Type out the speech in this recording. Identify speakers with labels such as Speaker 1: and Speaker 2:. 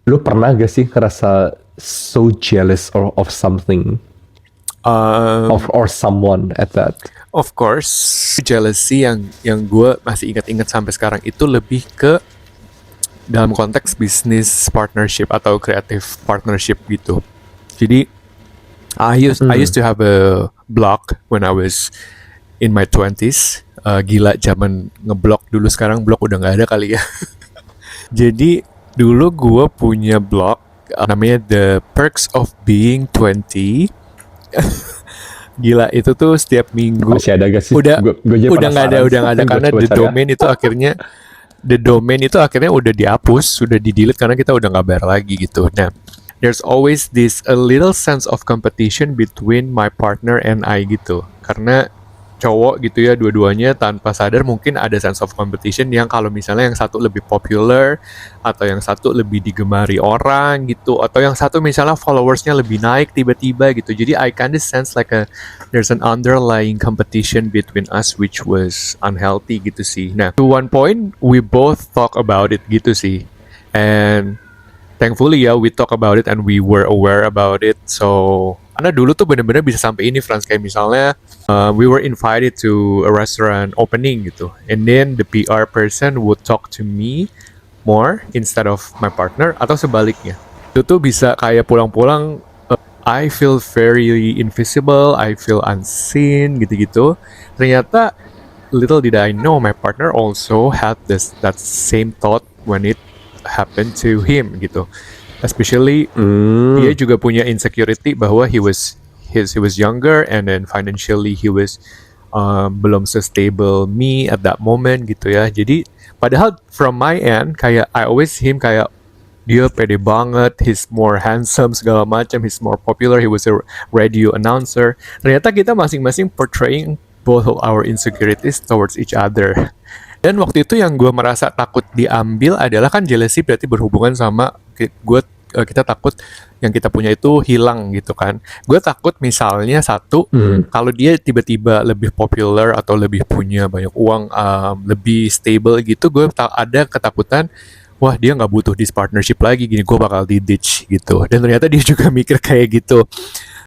Speaker 1: Lu pernah gak sih ngerasa so jealous of something or someone at that?
Speaker 2: Of course, jealousy yang gue masih ingat-ingat sampai sekarang itu lebih ke dalam konteks bisnis partnership atau creative partnership gitu. Jadi I used to have a blog when I was in my 20s. Gila zaman ngeblog dulu, sekarang blog udah nggak ada kali ya. Jadi dulu gue punya blog namanya The Perks of Being 20. Gila itu tuh setiap minggu
Speaker 1: Masih ada gak sih?
Speaker 2: udah
Speaker 1: Gue aja
Speaker 2: udah nggak ada
Speaker 1: penasaran.
Speaker 2: karena
Speaker 1: Gua coba cari.
Speaker 2: the domain itu akhirnya udah dihapus, sudah di delete karena kita udah nggak bayar lagi gitu. Nah, there's always this a little sense of competition between my partner and I gitu, karena cowok gitu ya, dua-duanya tanpa sadar mungkin ada sense of competition yang kalau misalnya yang satu lebih popular atau yang satu lebih digemari orang gitu, atau yang satu misalnya followersnya lebih naik tiba-tiba gitu. Jadi I kinda sense like there's an underlying competition between us which was unhealthy gitu sih. Nah, to one point we both talk about it gitu sih. And thankfully ya we talk about it and we were aware about it. So karena dulu tuh bener-bener bisa sampai ini Frans, kayak misalnya we were invited to a restaurant opening gitu, and then the PR person would talk to me more instead of my partner, atau sebaliknya. Itu tuh bisa kayak pulang-pulang I feel very invisible, I feel unseen gitu-gitu. Ternyata little did I know my partner also had that same thought when it happened to him gitu. Especially dia juga punya insecurity bahwa he was younger and then financially he was belum stable me at that moment gitu ya. Jadi padahal from my end kayak I always him kayak dia pede banget, he's more handsome segala macam, he's more popular, he was a radio announcer. Ternyata kita masing-masing portraying both of our insecurities towards each other. Dan waktu itu yang gue merasa takut diambil adalah kan jealousy berarti berhubungan sama kita takut yang kita punya itu hilang gitu kan. Gue takut misalnya satu, kalau dia tiba-tiba lebih popular atau lebih punya banyak uang, lebih stable gitu, gue ada ketakutan, wah dia nggak butuh this partnership lagi gini, gue bakal di ditch gitu. Dan ternyata dia juga mikir kayak gitu.